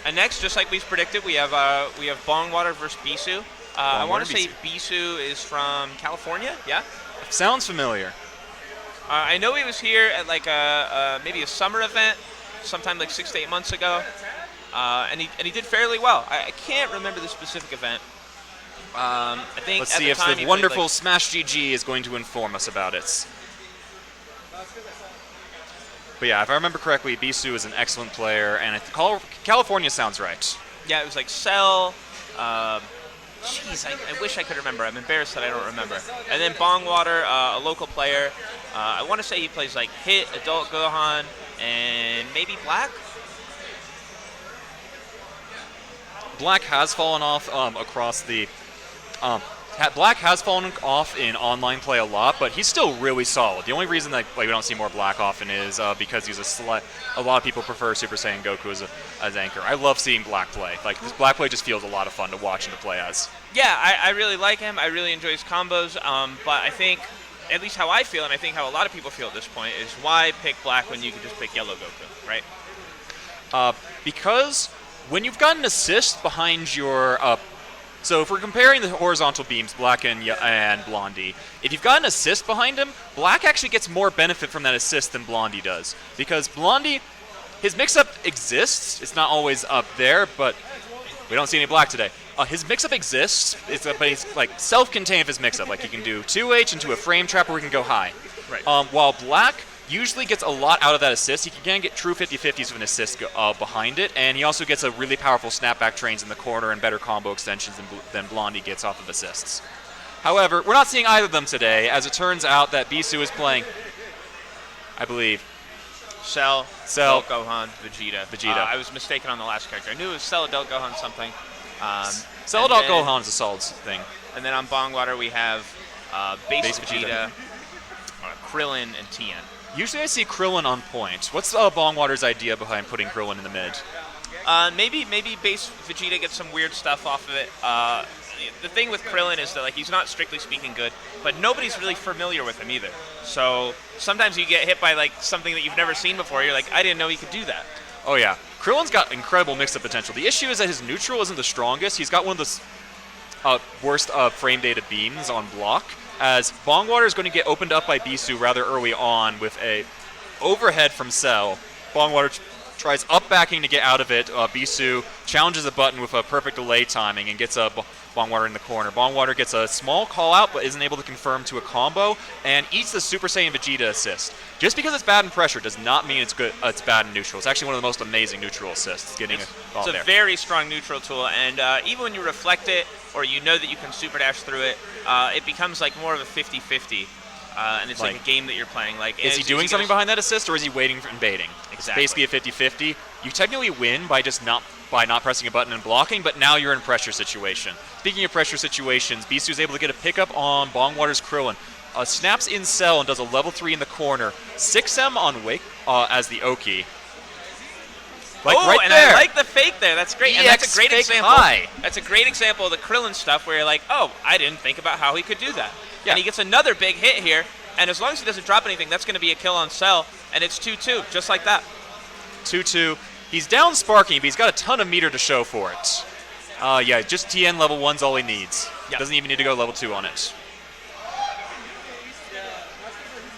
And next, just like we predicted, we have BongWater versus Beesu. I want to say Beesu is from California. Yeah. Sounds familiar. I know he was here at like maybe a summer event, sometime like 6 to 8 months ago, and he did fairly well. I can't remember the specific event. I think Let's at see the if time the he wonderful played, like, Smash GG is going to inform us about it. But yeah, if I remember correctly, Beesu is an excellent player, and California sounds right. yeah, it was like Cell. Jeez, I wish I could remember. I'm embarrassed that I don't remember. And then BongWater, a local player. I want to say he plays like Hit, Adult Gohan, and maybe Black. Black has fallen off across the. Black has fallen off in online play a lot, but he's still really solid. The only reason that we don't see more Black often is because he's a lot of people prefer Super Saiyan Goku as anchor. I love seeing Black play. Like, this Black play just feels a lot of fun to watch and to play as. Yeah, I really like him. I really enjoy his combos. But I think, at least how I feel, and I think how a lot of people feel at this point, is why pick Black when you could just pick Yellow Goku, right? Because when you've got an assist behind your so if we're comparing the horizontal beams, Black and Blondie, if you've got an assist behind him, Black actually gets more benefit from that assist than Blondie does. Because Blondie, his mix-up exists. It's not always up there, but we don't see any Black today. His mix-up exists, but he's like self-contained with his mix-up. Like, he can do 2H into a frame trap, or he can go high. Right. While Black usually gets a lot out of that assist. He can get true 50-50s with an assist behind it, and he also gets a really powerful snapback trains in the corner and better combo extensions than Blondie gets off of assists. However, we're not seeing either of them today, as it turns out that Beesu is playing, I believe, Cell, Adult Gohan, Vegeta. I was mistaken on the last character. I knew it was Cell, Adult Gohan, something. Cell, Adult Gohan is a solid thing. And then on BongWater we have Base Vegeta, Krillin, and Tien. Usually I see Krillin on point. What's BongWater's idea behind putting Krillin in the mid? Maybe Base Vegeta gets some weird stuff off of it. The thing with Krillin is that, like, he's not strictly speaking good, but nobody's really familiar with him either. So sometimes you get hit by like something that you've never seen before. You're like, I didn't know he could do that. Oh yeah, Krillin's got incredible mix-up potential. The issue is that his neutral isn't the strongest. He's got one of the worst frame data beams on block, as BongWater is going to get opened up by Beesu rather early on with a overhead from Cell. BongWater tries up backing to get out of it. Beesu challenges a button with a perfect delay timing and gets BongWater in the corner. BongWater gets a small call out but isn't able to confirm to a combo and eats the Super Saiyan Vegeta assist. Just because it's bad in pressure does not mean it's good. It's bad in neutral. It's actually one of the most amazing neutral assists. It's a very strong neutral tool, and even when you reflect it or you know that you can super dash through it, it becomes like more of a 50-50. And it's like a game that you're playing. Like, is he doing something behind that assist, or is he waiting and baiting? Exactly. It's basically a 50-50. You technically win by not pressing a button and blocking, but now you're in pressure situation. Speaking of pressure situations, Beesu's able to get a pickup on BongWater's Krillin. Snaps in Cell and does a level 3 in the corner. 6M on Wake as the Oki. Right there. I like the fake there. That's great. And that's a great example. High. That's a great example of the Krillin stuff where you're like, oh, I didn't think about how he could do that. Yeah. And he gets another big hit here, and as long as he doesn't drop anything, that's going to be a kill on Cell, and it's 2-2, just like that. 2-2. He's down sparking, but he's got a ton of meter to show for it. Yeah, just TN level 1's all he needs. Yep. Doesn't even need to go level 2 on it.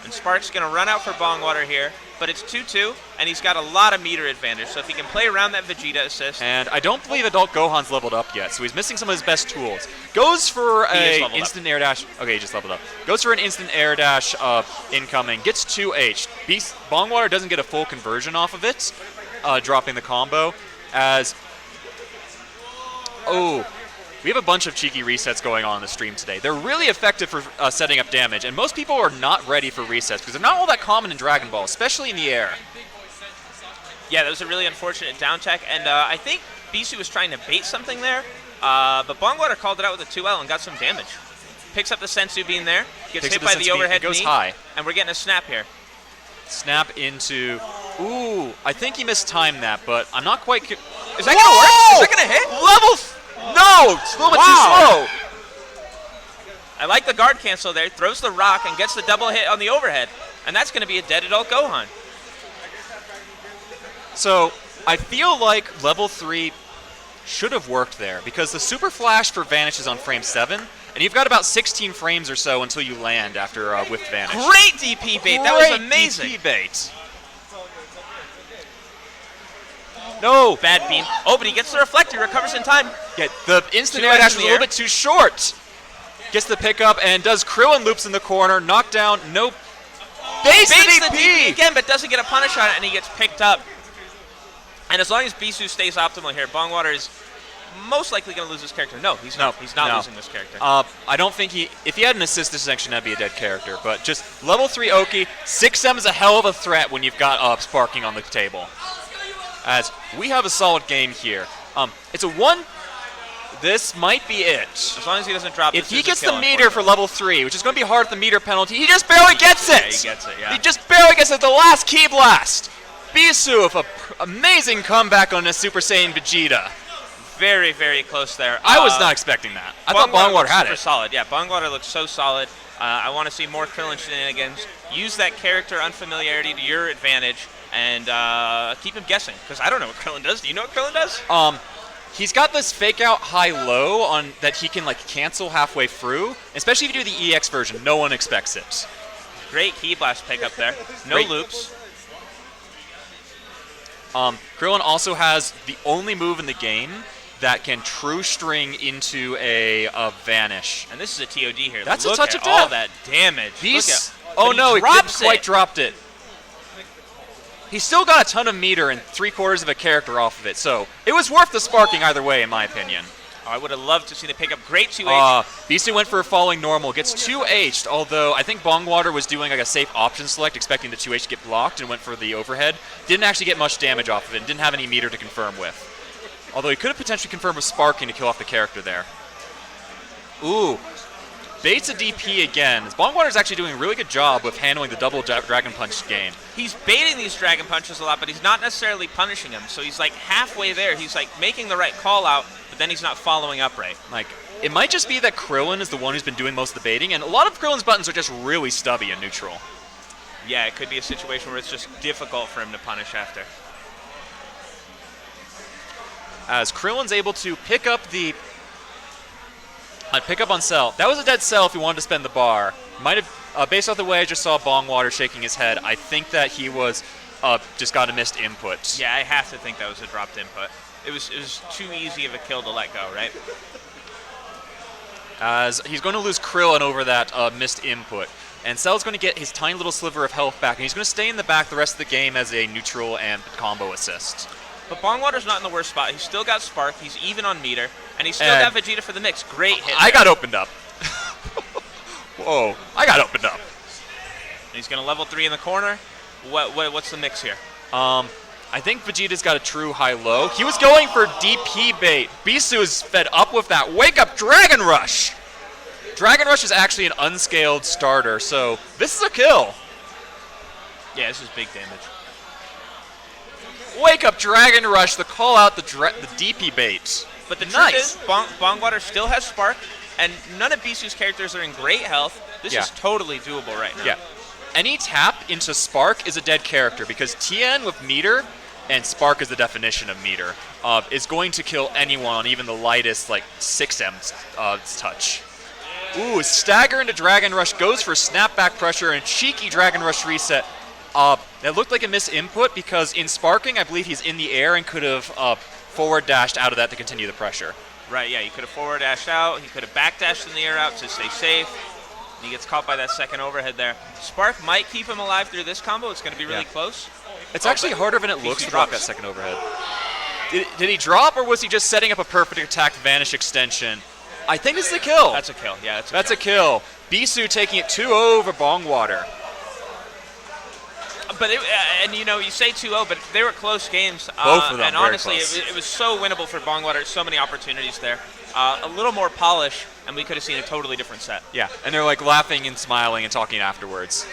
And Spark's going to run out for BongWater here, but it's 2-2, and he's got a lot of meter advantage, so if he can play around that Vegeta assist. And I don't believe Adult Gohan's leveled up yet, so he's missing some of his best tools. Goes for an instant air dash. Okay, he just leveled up. Goes for an instant air dash incoming. Gets 2H. BongWater doesn't get a full conversion off of it, dropping the combo, as... Oh, we have a bunch of cheeky resets going on in the stream today. They're really effective for setting up damage, and most people are not ready for resets because they're not all that common in Dragon Ball, especially in the air. Yeah, that was a really unfortunate down tech, and I think Beesu was trying to bait something there, but BongWater called it out with a 2L and got some damage. Picks up the Sensu beam there, gets hit by the overhead knee, goes high. And we're getting a snap here. Snap into... Ooh, I think he mistimed that, but I'm not quite... Is that going to work? Is that going to hit? No! It's a little bit too slow! I like the guard cancel there. Throws the rock and gets the double hit on the overhead. And that's going to be a dead Adult Gohan. So, I feel like level 3 should have worked there because the super flash for Vanish is on frame 7, and you've got about 16 frames or so until you land after Whiff Vanish. Great DP bait. That was amazing. DP bait. No. Bad beam. Oh, but he gets the reflector. Recovers in time. Yeah, the instant air Too dash much was in a the little bit too short. Gets the pickup and does Krillin loops in the corner. Knockdown. No. Base Baits DP the DP again, but doesn't get a punish on it, and he gets picked up. And as long as Beesu stays optimal here, BongWater is most likely going to lose this character. No, he's not. He's not losing this character. I don't think if he had an assist this section, that'd be a dead character. But just level 3 Oki, 6M is a hell of a threat when you've got Sparking on the table. As we have a solid game here. It's a 1. This might be it. As long as he doesn't drop If this, he gets the meter for level 3, which is going to be hard with the meter penalty, he just barely gets it! Yeah, he gets it, yeah. He just barely gets it, the last Ki Blast! Beesu with an amazing comeback on a Super Saiyan Vegeta. Very, very close there. I was not expecting that. I thought BongWater had it. Solid. Yeah, BongWater looks so solid. I want to see more Krillin shenanigans. Use that character unfamiliarity to your advantage and keep him guessing, because I don't know what Krillin does. Do you know what Krillin does? He's got this fake out high-low on that he can cancel halfway through, especially if you do the EX version. No one expects it. Great Ki Blast pickup there. No loops. Krillin also has the only move in the game that can true string into a Vanish. And this is a TOD here. That's Look a touch at of all death. that damage. Oh no, he didn't drops quite dropped it. He still got a ton of meter and 3/4 of a character off of it, so it was worth the sparking either way, in my opinion. I would have loved to see the pickup. Great 2H. Beesu went for a falling normal, gets 2H'd, although I think BongWater was doing a safe option select, expecting the 2H to get blocked, and went for the overhead. Didn't actually get much damage off of it, and didn't have any meter to confirm with. Although he could have potentially confirmed with sparking to kill off the character there. Ooh. Baits a DP again. BongWater's actually doing a really good job with handling the double Dragon Punch game. He's baiting these Dragon Punches a lot, but he's not necessarily punishing them. So he's halfway there. He's making the right call out, but then he's not following up right. It might just be that Krillin is the one who's been doing most of the baiting, and a lot of Krillin's buttons are just really stubby and neutral. Yeah, it could be a situation where it's just difficult for him to punish after. As Krillin's able to pick up on Cell. That was a dead Cell if he wanted to spend the bar. Might have, based off the way I just saw BongWater shaking his head, I think that he was just got a missed input. Yeah, I have to think that was a dropped input. It was too easy of a kill to let go, right? As he's going to lose Krillin over that missed input. And Cell's going to get his tiny little sliver of health back, and he's going to stay in the back the rest of the game as a neutral and combo assist. But BongWater's not in the worst spot. He's still got Spark, he's even on meter, and he's still got Vegeta for the mix. Great hit. I got opened up. Whoa, I got opened up. And he's going to level 3 in the corner. What's the mix here? I think Vegeta's got a true high-low. He was going for DP bait. Beesu is fed up with that. Wake up Dragon Rush! Dragon Rush is actually an unscaled starter, so this is a kill. Yeah, this is big damage. Wake up Dragon Rush, the call out the DP bait. But the truth is, BongWater still has Spark, and none of Beesu's characters are in great health. This is totally doable right now. Yeah. Any tap into Spark is a dead character, because TN with meter, and Spark is the definition of meter, is going to kill anyone on even the lightest, 6M touch. Ooh, stagger into Dragon Rush, goes for snapback pressure, and cheeky Dragon Rush reset. That looked like a misinput because in sparking, I believe he's in the air and could have forward dashed out of that to continue the pressure. Right, yeah, he could have forward dashed out. He could have back dashed in the air out to stay safe. He gets caught by that second overhead there. Spark might keep him alive through this combo. It's going to be really close. It's actually harder than it looks to drop that second overhead. Did he drop, or was he just setting up a perfect attack Vanish extension? I think this is a kill. That's a kill, yeah. That's a kill. Beesu taking it 2-0 over BongWater. But you say 2-0, but they were close games. Both of them, and honestly, it was so winnable for BongWater. So many opportunities there. A little more polish, and we could have seen a totally different set. Yeah, and they're laughing and smiling and talking afterwards.